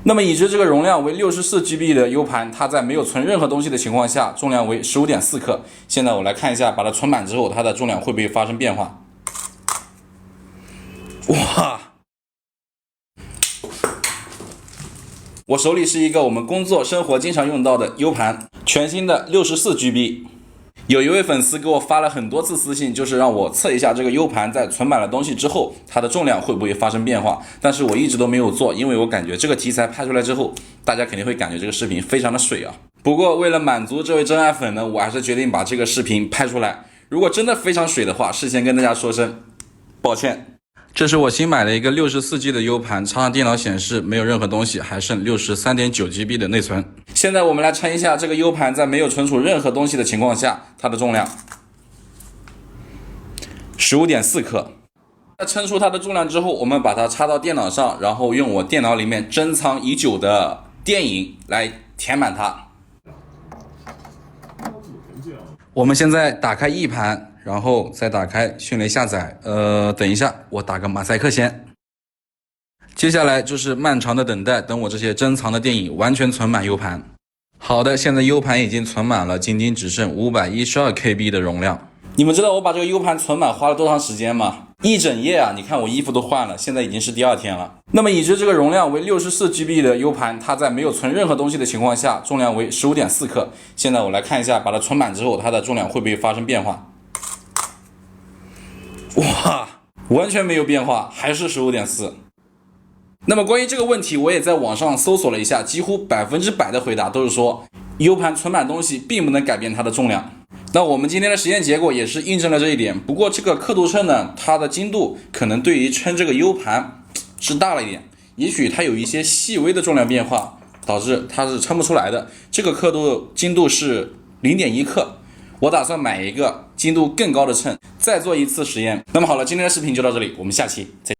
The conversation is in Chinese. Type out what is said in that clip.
那么已知这个容量为64GB 的 U 盘，它在没有存任何东西的情况下，重量为15.4克。现在我来看一下，把它存满之后，它的重量会不会发生变化？哇！我手里是一个我们工作生活经常用到的 U 盘，全新的64GB。有一位粉丝给我发了很多次私信，就是让我测一下这个 U 盘在存满了东西之后，它的重量会不会发生变化。但是我一直都没有做，因为我感觉这个题材拍出来之后，大家肯定会感觉这个视频非常的水啊。不过为了满足这位真爱粉呢，我还是决定把这个视频拍出来。如果真的非常水的话，事先跟大家说声抱歉。这是我新买的一个64G 的 U 盘，插上电脑显示没有任何东西，还剩63.9GB 的内存。现在我们来称一下这个 U 盘在没有存储任何东西的情况下，它的重量15.4克。在称出它的重量之后，我们把它插到电脑上，然后用我电脑里面珍藏已久的电影来填满它。我们现在打开 E 盘，然后再打开迅雷下载。等一下，我打个马赛克先。接下来就是漫长的等待，等我这些珍藏的电影完全存满 U 盘。好的，现在 U 盘已经存满了，仅仅只剩512KB 的容量。你们知道我把这个 U 盘存满花了多长时间吗？一整夜啊！你看我衣服都换了，现在已经是第2天了。那么已知这个容量为64GB 的 U 盘，它在没有存任何东西的情况下，重量为15.4克。现在我来看一下，把它存满之后，它的重量会不会发生变化？哇，完全没有变化，还是15.4。那么关于这个问题，我也在网上搜索了一下，几乎100%的回答都是说 U 盘存满东西并不能改变它的重量。那我们今天的实验结果也是印证了这一点。不过这个刻度秤呢，它的精度可能对于称这个 U 盘是大了一点，也许它有一些细微的重量变化，导致它是称不出来的。这个刻度精度是0.1克。我打算买一个精度更高的秤，再做一次实验。那么好了，今天的视频就到这里，我们下期再见。